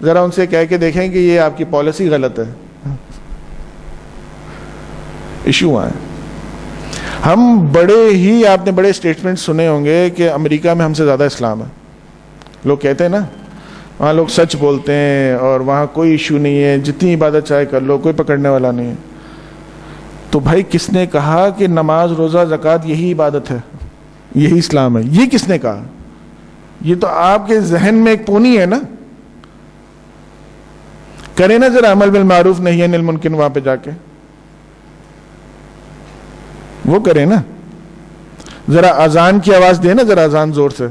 ذرا ان سے کہہ کے دیکھیں کہ یہ آپ کی پالیسی غلط ہے. ایشو وہاں ہے. ہم آپ نے بڑے اسٹیٹمنٹ سنے ہوں گے کہ امریکہ میں ہم سے زیادہ اسلام ہے. لوگ کہتے ہیں نا وہاں لوگ سچ بولتے ہیں اور وہاں کوئی ایشو نہیں ہے, جتنی عبادت چاہے کر لو, کوئی پکڑنے والا نہیں ہے. تو بھائی کس نے کہا کہ نماز روزہ زکوٰۃ یہی عبادت ہے, یہی اسلام ہے؟ یہ کس نے کہا؟ یہ تو آپ کے ذہن میں ایک پونی ہے نا. کریں نا ذرا عمل بالمعروف نہی عن المنکر وہاں پہ جا کے, وہ کریں نا. ذرا اذان کی آواز دیں نا, ذرا اذان زور سے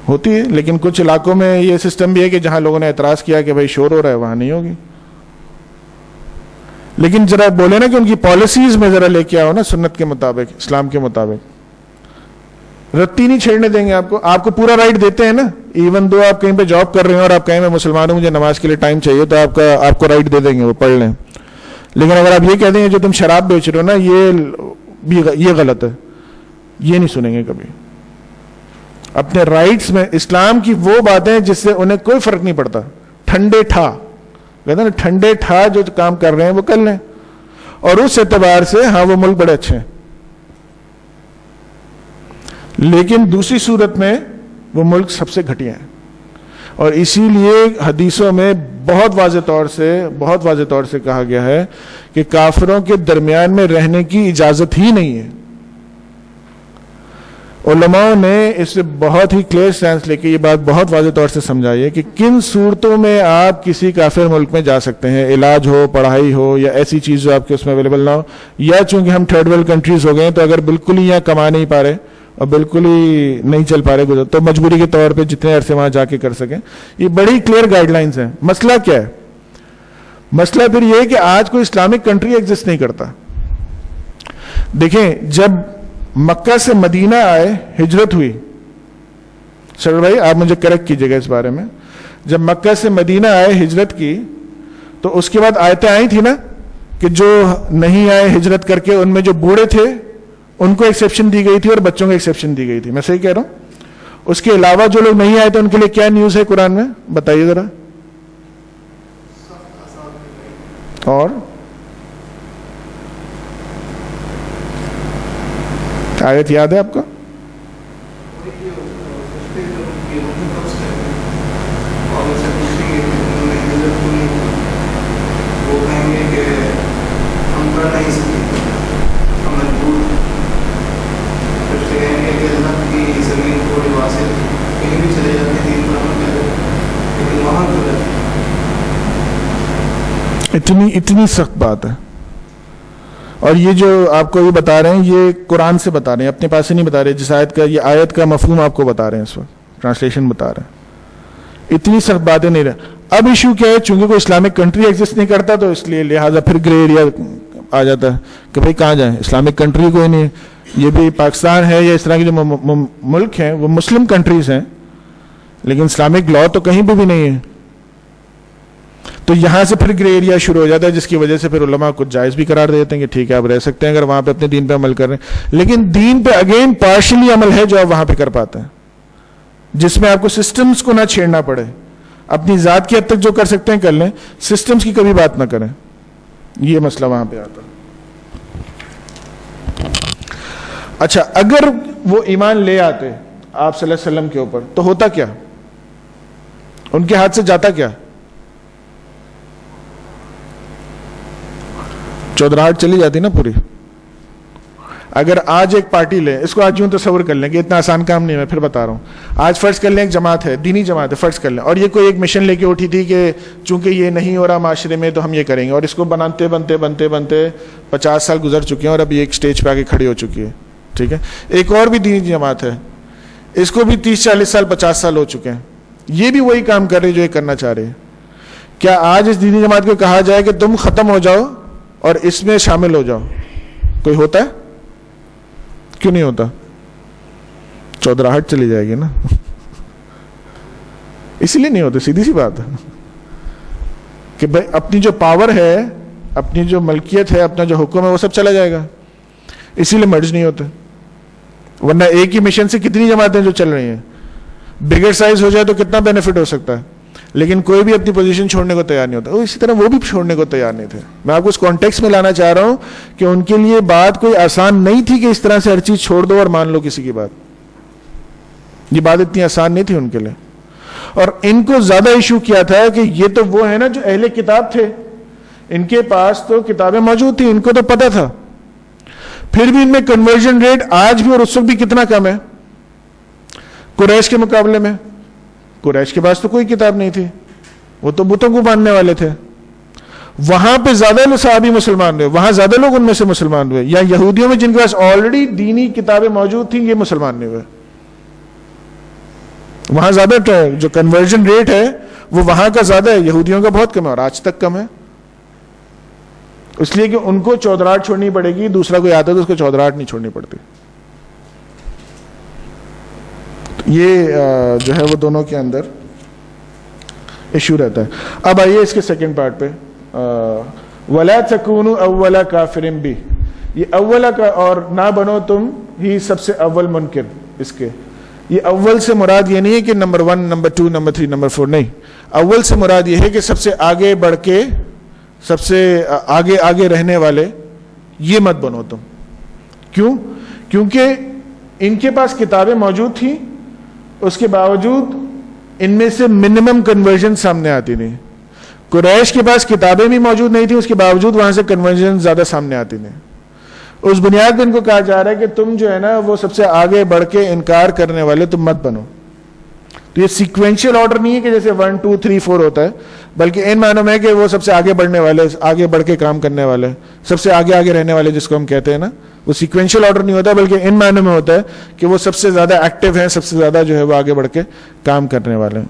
ہوتی ہے, لیکن کچھ علاقوں میں یہ سسٹم بھی ہے کہ جہاں لوگوں نے اعتراض کیا کہ بھائی شور ہو رہا ہے وہاں نہیں ہوگی. لیکن ذرا بولے نا کہ ان کی پالیسیز میں ذرا لے کے آؤ نا سنت کے مطابق, اسلام کے مطابق. رتی نہیں چھیڑنے دیں گے آپ کو پورا رائٹ دیتے ہیں نا. ایون دو آپ کہیں پہ جاب کر رہے ہیں اور آپ کہیں میں مسلمان ہوں, مجھے نماز کے لیے ٹائم چاہیے, تو آپ کو رائٹ دے دیں گے, وہ پڑھ لیں. لیکن اگر آپ یہ کہہ دیں گے جو تم شراب بیچ رہے ہو نا یہ غلط ہے, یہ نہیں سنیں گے کبھی. اپنے رائٹس میں اسلام کی وہ باتیں جس سے انہیں کوئی فرق نہیں پڑتا. ٹھنڈے ٹھا کہتے ہیں نا, ٹھنڈے ٹھا جو کام کر رہے ہیں وہ کر لیں, اور اس اعتبار سے ہاں وہ ملک بڑے اچھے ہیں. لیکن دوسری صورت میں وہ ملک سب سے گھٹیا ہے. اور اسی لیے حدیثوں میں بہت واضح طور سے کہا گیا ہے کہ کافروں کے درمیان میں رہنے کی اجازت ہی نہیں ہے. علماء نے اس سے بہت ہی کلیئر سٹینس لے کے یہ بات بہت واضح طور سے سمجھائی ہے کہ کن صورتوں میں آپ کسی کافر ملک میں جا سکتے ہیں. علاج ہو, پڑھائی ہو, یا ایسی چیز جو آپ کے اس میں اویلیبل نہ ہو, یا چونکہ ہم تھرڈ ورلڈ کنٹریز ہو گئے ہیں تو اگر بالکل ہی یہاں کما نہیں پا رہے اور بالکل ہی نہیں چل پا رہے تو مجبوری کے طور پہ جتنے عرصے وہاں جا کے کر سکیں. یہ بڑی کلیئر گائیڈ لائنز ہیں. مسئلہ کیا ہے؟ مسئلہ پھر یہ ہے کہ آج کوئی اسلامک کنٹری ایگزسٹ نہیں کرتا. دیکھیں جب مکہ سے مدینہ آئے, ہجرت ہوئی, سر بھائی آپ مجھے کریکٹ کیجئے گا اس بارے میں, جب مکہ سے مدینہ آئے ہجرت کی تو اس کے بعد آیتیں آئی تھی نا کہ جو نہیں آئے ہجرت کر کے ان میں جو بوڑھے تھے ان کو ایکسیپشن دی گئی تھی اور بچوں کو ایکسیپشن دی گئی تھی. میں صحیح کہہ رہا ہوں؟ اس کے علاوہ جو لوگ نہیں آئے تھے ان کے لیے کیا نیوز ہے قرآن میں, بتائیے ذرا. اور آیت یاد ہے آپ کو؟ اتنی سخت بات ہے. اور یہ جو آپ کو یہ بتا رہے ہیں یہ قرآن سے بتا رہے ہیں, اپنے پاس سے نہیں بتا رہے. جس آیت کا, یہ آیت کا مفہوم آپ کو بتا رہے ہیں, اس وقت ٹرانسلیشن بتا رہے ہیں. اتنی سخت باتیں نہیں رہے. اب ایشو کیا ہے, چونکہ کوئی اسلامک کنٹری ایگزسٹ نہیں کرتا تو اس لیے لہٰذا پھر گرے ایریا آ جاتا ہے کہ بھائی کہاں جائیں, اسلامک کنٹری کوئی نہیں. یہ بھی پاکستان ہے یا اس طرح کے جو ملک ہیں وہ مسلم کنٹریز ہیں, لیکن اسلامک لا تو کہیں بھی نہیں ہے. تو یہاں سے پھر گرے ایریا شروع ہو جاتا ہے, جس کی وجہ سے پھر علماء کچھ جائز بھی قرار دیتے ہیں کہ ٹھیک ہے آپ رہ سکتے ہیں اگر وہاں پہ اپنے دین پہ عمل کر رہے ہیں. لیکن دین پہ اگین پارشلی عمل ہے جو آپ وہاں پہ کر پاتے ہیں, جس میں آپ کو سسٹمز کو نہ چھیڑنا پڑے. اپنی ذات کی حد تک جو کر سکتے ہیں کر لیں, سسٹمز کی کبھی بات نہ کریں. یہ مسئلہ وہاں پہ آتا ہے. اچھا, اگر وہ ایمان لے آتے آپ صلی اللہ علیہ وسلم کے اوپر تو ہوتا کیا, ان کے ہاتھ سے جاتا کیا؟ چودراہٹ چلی جاتی نا پوری. اگر آج ایک پارٹی لیں, اس کو آج یوں تصور کر لیں کہ اتنا آسان کام نہیں ہے, میں پھر بتا رہا ہوں. آج فرض کر لیں ایک جماعت ہے, دینی جماعت ہے فرض کر لیں, اور یہ کوئی ایک مشن لے کے اٹھی تھی کہ چونکہ یہ نہیں ہو رہا معاشرے میں تو ہم یہ کریں گے, اور اس کو بناتے بنتے 50 سال گزر چکے ہیں اور ابھی ایک سٹیج پہ آ کے کھڑی ہو چکی ہے. ٹھیک ہے, ایک اور بھی دینی جماعت ہے, اس کو بھی 30-40 سال 50 سال ہو چکے ہیں, یہ بھی وہی کام کر رہے جو یہ کرنا چاہ رہے ہیں. کیا آج اس دینی جماعت کو کہا جائے کہ تم ختم ہو جاؤ اور اس میں شامل ہو جاؤ؟ کوئی ہوتا ہے؟ کیوں نہیں ہوتا؟ چودراہٹ چلی جائے گی نا. اسی لیے نہیں ہوتا, سیدھی سی بات ہے کہ بھائی اپنی جو پاور ہے, اپنی جو ملکیت ہے, اپنا جو حکم ہے وہ سب چلا جائے گا. اسی لیے مرج نہیں ہوتا. ورنہ ایک ہی مشن سے کتنی جماعتیں جو چل رہی ہیں. بگر سائز ہو جائے تو کتنا بینیفٹ ہو سکتا ہے, لیکن کوئی بھی اپنی پوزیشن چھوڑنے کو تیار نہیں ہوتا. اسی طرح وہ بھی چھوڑنے کو تیار نہیں تھے. میں آپ کو اس کانٹیکس میں لانا چاہ رہا ہوں کہ ان کے لیے بات کوئی آسان نہیں تھی کہ اس طرح سے ہر چیز چھوڑ دو اور مان لو کسی کی بات. یہ بات اتنی آسان نہیں تھی ان کے لیے. اور ان کو زیادہ ایشو کیا تھا کہ یہ تو وہ ہے نا جو اہل کتاب تھے, ان کے پاس تو کتابیں موجود تھیں, ان کو تو پتہ تھا, پھر بھی ان میں کنورژن ریٹ آج بھی اور اس وقت بھی کتنا کم ہے قریش کے مقابلے میں. قریش کے پاس تو کوئی کتاب نہیں تھی, وہ تو بتوں کو ماننے والے تھے. وہاں پہ زیادہ صحابی مسلمان ہوئے, وہاں زیادہ لوگ ان میں سے مسلمان ہوئے. یا یہودیوں میں جن کے پاس آلریڈی دینی کتابیں موجود تھیں یہ مسلمان نہیں ہوئے. وہاں زیادہ جو کنورژن ریٹ ہے وہ وہاں کا زیادہ ہے, یہودیوں کا بہت کم ہے اور آج تک کم ہے. اس لیے کہ ان کو چودراہٹ چھوڑنی پڑے گی, دوسرا کوئی آتا ہے تو اس کو چودراہٹ نہیں چھوڑنی پڑتی. یہ جو ہے وہ دونوں کے اندر ایشو رہتا ہے. اب آئیے اس کے سیکنڈ پارٹ پہ, وَلَا تَكُونُوا أَوَّلَ كَافِرٍ بِهِ. یہ اولا کا, اور نہ بنو تم ہی سب سے اول منکر اس کے. یہ اول سے مراد یہ نہیں ہے کہ نمبر 1, نمبر 2, نمبر 3, نمبر 4, نہیں. اول سے مراد یہ ہے کہ سب سے آگے بڑھ کے, سب سے آگے رہنے والے, یہ مت بنو تم. کیوں؟ کیونکہ ان کے پاس کتابیں موجود تھیں, اس کے باوجود ان میں سے منیمم کنورژن سامنے آتی نہیں. قریش کے پاس کتابیں بھی موجود نہیں تھیں, اس کے باوجود وہاں سے کنورژن زیادہ سامنے آتی نہیں. اس بنیاد پہ ان کو کہا جا رہا ہے کہ تم جو ہے نا وہ سب سے آگے بڑھ کے انکار کرنے والے تم مت بنو. تو یہ سیکوینشل آرڈر نہیں ہے کہ جیسے 1 2 3 4 ہوتا ہے, بلکہ ان معنوں میں کہ وہ سب سے آگے بڑھنے والے, آگے بڑھ کے کام کرنے والے, سب سے آگے رہنے والے جس کو ہم کہتے ہیں نا, وہ سیکوینشل آرڈر نہیں ہوتا, بلکہ ان معنوں میں ہوتا ہے کہ وہ سب سے زیادہ ایکٹیو ہیں, سب سے زیادہ جو ہے وہ آگے بڑھ کے کام کرنے والے ہیں.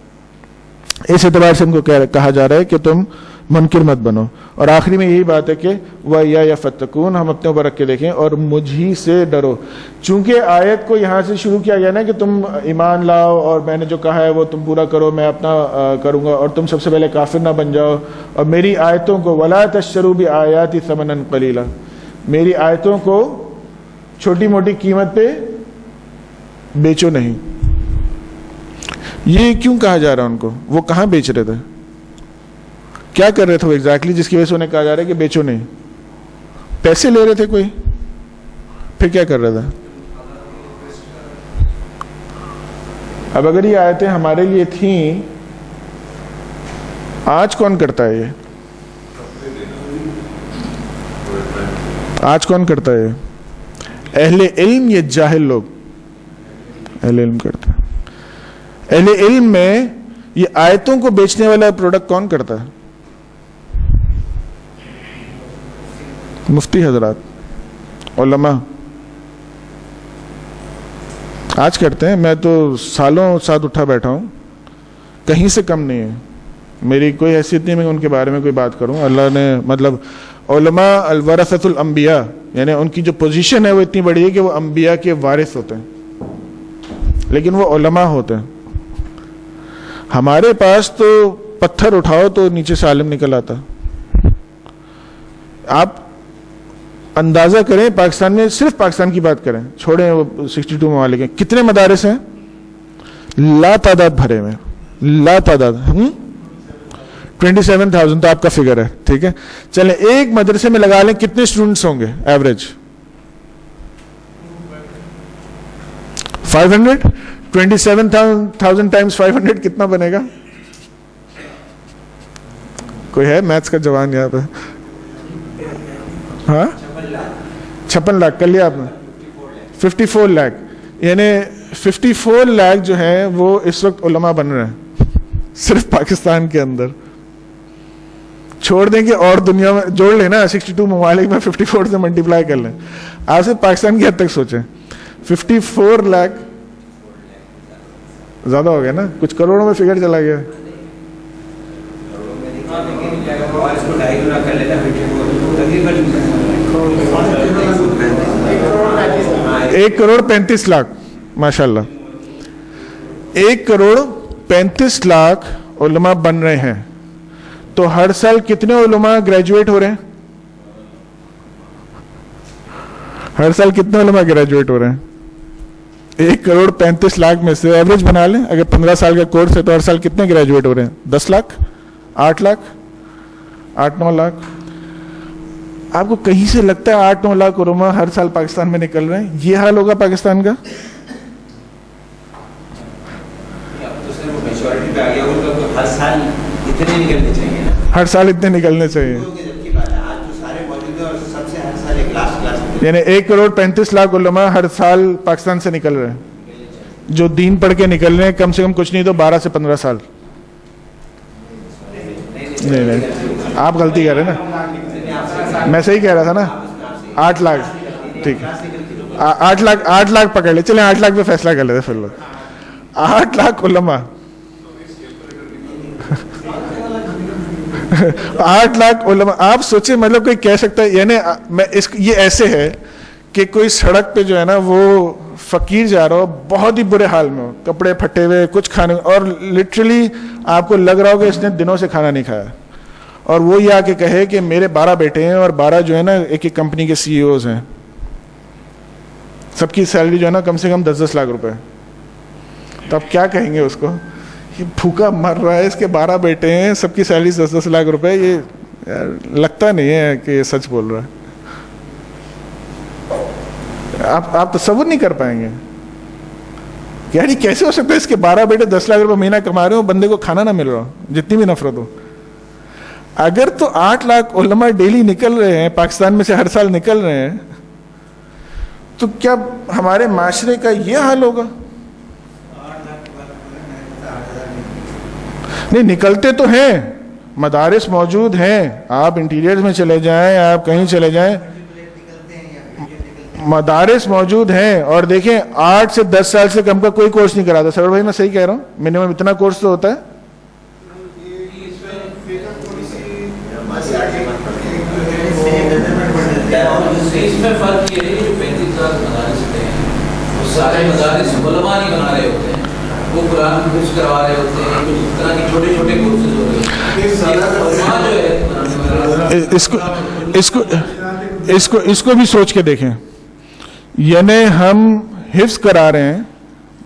اس اعتبار سے ہم کو کہا جا رہا ہے کہ تم منکر مت بنو. اور آخری میں یہی بات ہے کہ وَإِيَّايَ فَاتَّقُونَ, ہم اپنے اوپر رکھ کے دیکھیں اور مجھ ہی سے ڈرو. چونکہ آیت کو یہاں سے شروع کیا گیا نا کہ تم ایمان لاؤ اور میں نے جو کہا ہے وہ تم پورا کرو, میں اپنا کروں گا, اور تم سب سے پہلے کافر نہ بن جاؤ, اور میری آیتوں کو وَلَا تَشْتَرُوا بِآيَاتِ ثَمَنًا قَلِيلًا, میری آیتوں کو چھوٹی موٹی قیمت پہ بیچو نہیں. یہ کیوں کہا جا رہا ہے ان کو؟ وہ کہاں بیچ رہے تھے, کیا کر رہے تھے وہ ایگزیکٹلی جس کی وجہ سے انہیں کہا جا رہا ہے کہ بیچو نہیں؟ پیسے لے رہے تھے کوئی, پھر کیا کر رہا تھا؟ اب اگر یہ آیتیں ہمارے لیے تھیں, آج کون کرتا ہے یہ؟ آج کون کرتا ہے یہ؟ اہل علم یا جاہل لوگ؟ اہل علم کرتا ہے. اہل علم میں یہ آیتوں کو بیچنے والا پروڈکٹ کون کرتا ہے؟ مفتی حضرات, علماء آج کرتے ہیں. میں تو سالوں ساتھ اٹھا بیٹھا ہوں, کہیں سے کم نہیں ہے. میری کوئی حیثیت نہیں میں ان کے بارے میں کوئی بات کروں. اللہ نے مطلب علماء الورثۃ الانبیاء, یعنی ان کی جو پوزیشن ہے وہ اتنی بڑی ہے کہ وہ انبیاء کے وارث ہوتے ہیں, لیکن وہ علماء ہوتے ہیں. ہمارے پاس تو پتھر اٹھاؤ تو نیچے سے عالم نکل آتا. آپ اندازہ کریں, پاکستان میں, صرف پاکستان کی بات کریں, چھوڑیں وہ 62 ممالک ہیں, کتنے مدارس ہیں؟ لا تعداد بھرے ہوئے, لا تعداد. 27,000 تو آپ کا فگر ہے, ٹھیک ہے. چلیں ایک مدرسے میں لگا لیں کتنے اسٹوڈنٹس ہوں گے ایوریج؟ 500. 27,000 ٹائمز 500 کتنا بنے گا؟ کوئی ہے میتھس کا جوان یہاں پہ؟ ہاں 56 لاکھ کر لیا آپ نے. 54 لاکھ, یعنی 54 لاکھ جو ہیں وہ اس وقت علماء بن رہے ہیں صرف پاکستان کے اندر. چھوڑ دیں کہ اور دنیا میں جوڑ لیں نا, 62 ممالک میں 54 سے ملٹیپلائی کر لیں. آپ صرف پاکستان کی حد تک سوچیں, 54 لاکھ زیادہ ہو گیا نا, کچھ کروڑوں میں فگر چلا گیا. ایک کروڑ 35 لاکھ, ماشاء اللہ, 1 کروڑ 35 لاکھ علماء بن رہے ہیں. تو ہر سال کتنے علماء گریجویٹ ہو رہے ہیں؟ ہر سال کتنے علماء گریجویٹ ہو رہے ہیں؟ 1,35,00,000 میں سے ایوریج بنا لیں, اگر 15 سال کا کورس ہے تو ہر سال کتنے گریجویٹ ہو رہے ہیں؟ 10 لاکھ, 8 لاکھ, 8-9 لاکھ. آپ کو کہیں سے لگتا ہے 8-9 لاکھ علماء ہر سال پاکستان میں نکل رہے ہیں؟ یہ حال ہوگا پاکستان کا؟ ہر سال اتنے نکلنے چاہیے, ہر سال اتنے نکلنے چاہیے. یعنی 1,35,00,000 علماء ہر سال پاکستان سے نکل رہے ہیں, جو دین پڑھ کے نکل رہے ہیں, کم سے کم کچھ نہیں تو 12 سے 15 سال. نہیں, آپ غلطی کر رہے ہیں نا, میں صحیح کہہ رہا تھا نا. 8 لاکھ, ٹھیک ہے, 8 لاکھ پکڑ لے, چلیں 8 لاکھ پہ فیصلہ کر لیتے پھر لوگ. 8 لاکھ علماء, 8 لاکھ علماء. آپ سوچیں, مطلب کوئی کہہ سکتا ہے, یعنی یہ ایسے ہے کہ کوئی سڑک پہ جو ہے نا وہ فقیر جا رہا ہو, بہت ہی برے حال میں ہو, کپڑے پھٹے ہوئے, کچھ کھانے, اور لٹرلی آپ کو لگ رہا ہو کہ اس نے دنوں سے کھانا نہیں کھایا, اور وہ یہ آ کے کہے کہ میرے 12 بیٹے ہیں اور 12 جو ہے نا ایک ایک کمپنی کے CEO ہیں, سب کی سیلری جو ہے نا کم سے کم 10-10 لاکھ روپے. تو آپ کیا کہیں گے اس کو؟ یہ بھوکا مر رہا ہے, اس کے 12 بیٹے ہیں, سب کی سیلری 10-10 لاکھ روپے. یہ لگتا نہیں ہے کہ یہ سچ بول رہا ہے. آپ تصور نہیں کر پائیں گے یعنی کیسے ہو سکتا ہے اس کے 12 بیٹے 10 لاکھ روپے مہینہ کما رہے ہو, بندے کو کھانا نہ مل رہا ہو, جتنی بھی نفرت ہو. اگر تو 8 لاکھ علماء ڈیلی نکل رہے ہیں پاکستان میں سے, ہر سال نکل رہے ہیں, تو کیا ہمارے معاشرے کا یہ حال ہوگا؟ نہیں, نکلتے تو ہیں, مدارس موجود ہیں, آپ انٹیریئر میں چلے جائیں, آپ کہیں چلے جائیں, مدارس موجود ہیں. اور دیکھیں 8 سے 10 سال سے کم کا کوئی کورس نہیں کراتا. سر بھائی میں صحیح کہہ رہا ہوں؟ منیمم اتنا کورس تو ہوتا ہے. اس میں فرق یہ ہے کہ 35,000 مدارس ہوتے ہیں, وہ سارے مدارس علماء نہیں بنا رہے ہوتے ہیں, وہ قرآن کورس کروا رہے ہوتے ہیں, کچھ اس طرح کے چھوٹے چھوٹے کورسز ہو رہے ہیں. اس کو بھی سوچ کے دیکھیں. یعنی ہم حفظ کرا رہے ہیں,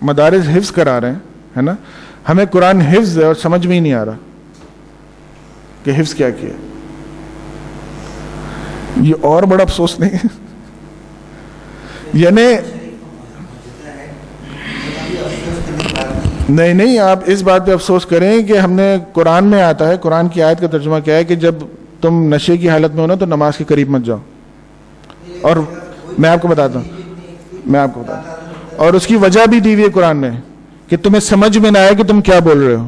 مدارس حفظ کرا رہے ہیں, ہے نا, ہمیں قرآن حفظ ہے اور سمجھ میں ہی نہیں آ رہا کہ حفظ کیا کیا. یہ اور بڑا افسوس نہیں ہے؟ یعنی نہیں, آپ اس بات پہ افسوس کریں کہ ہم نے, قرآن میں آتا ہے, قرآن کی آیت کا ترجمہ کیا ہے کہ جب تم نشے کی حالت میں ہو نا تو نماز کے قریب مت جاؤ. اور میں آپ کو بتاتا ہوں, اور اس کی وجہ بھی دی ہوئی ہے قرآن میں کہ تمہیں سمجھ میں نہ آئے کہ تم کیا بول رہے ہو.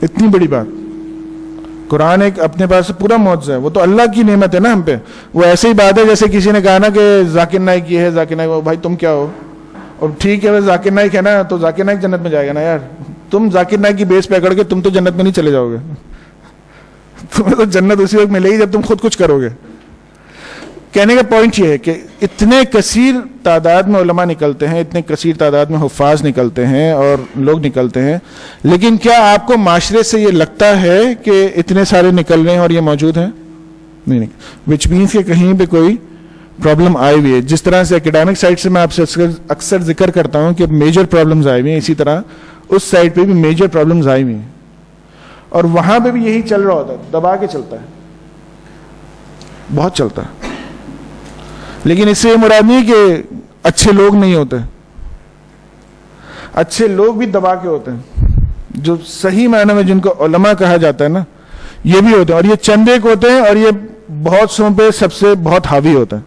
اتنی بڑی بات. قرآن ایک اپنے پاس پورا معجزہ ہے, وہ تو اللہ کی نعمت ہے نا ہم پہ. وہ ایسے ہی بات ہے جیسے کسی نے کہا نا کہ ذاکر نائک یہ ہے, ذاکر نائک, بھائی تم کیا ہو؟ اور ٹھیک ہے ذاکر نائک ہے نا, تو ذاکر نائک جنت میں جائے گا نا یار. تم ذاکر نائک کی بیس پہ اکڑ کے تم تو جنت میں نہیں چلے جاؤ گے. تمہیں تو جنت اسی وقت ملے گی جب تم خود کچھ کرو گے. کہنے کا پوائنٹ یہ ہے کہ اتنے کثیر تعداد میں علماء نکلتے ہیں, اتنے کثیر تعداد میں حفاظ نکلتے ہیں اور لوگ نکلتے ہیں, لیکن کیا آپ کو معاشرے سے یہ لگتا ہے کہ اتنے سارے نکل رہے ہیں اور یہ موجود ہیں؟ نہیں. وچ مینس کہ کہیں پہ کوئی پرابلم آئی ہوئی ہے. جس طرح سے اکیڈیمک سائڈ سے میں آپ سے اکثر ذکر کرتا ہوں کہ میجر پرابلمز آئی ہوئی ہیں, اسی طرح اس سائڈ پہ بھی میجر پرابلمز آئی ہوئی ہیں, اور وہاں پہ بھی یہی چل رہا ہوتا ہے, دبا کے چلتا ہے, بہت چلتا ہے. لیکن اس سے یہ مراد نہیں کہ اچھے لوگ نہیں ہوتے, اچھے لوگ بھی دبا کے ہوتے ہیں. جو صحیح معنی میں جن کو علماء کہا جاتا ہے نا, یہ بھی ہوتے ہیں, اور یہ چند ایک ہوتے ہیں, اور یہ بہت سو پہ سب سے بہت حاوی ہوتا ہے.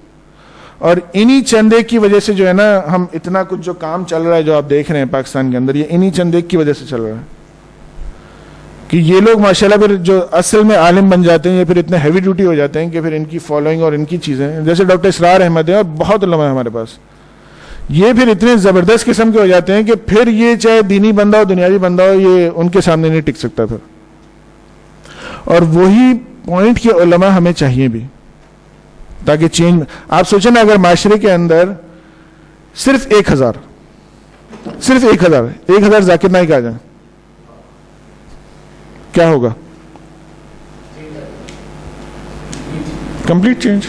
اور انہی چند ایک کی وجہ سے جو ہے نا ہم اتنا کچھ جو کام چل رہا ہے جو آپ دیکھ رہے ہیں پاکستان کے اندر, یہ انہی چند ایک کی وجہ سے چل رہا ہے کہ یہ لوگ ماشاءاللہ پھر جو اصل میں عالم بن جاتے ہیں, یہ پھر اتنے ہیوی ڈیوٹی ہو جاتے ہیں کہ پھر ان کی فالوئنگ اور ان کی چیزیں, جیسے ڈاکٹر اسرار احمد ہیں اور بہت علماء ہیں ہمارے پاس, یہ پھر اتنے زبردست قسم کے ہو جاتے ہیں کہ پھر یہ چاہے دینی بندہ ہو دنیاوی بندہ ہو, یہ ان کے سامنے نہیں ٹک سکتا پھر. اور وہی پوائنٹ کے علماء ہمیں چاہیے بھی تاکہ چینج. آپ سوچیں نا اگر معاشرے کے اندر صرف 1,000 ذاکر نائک آ جائیں, کیا ہوگا؟ Complete change.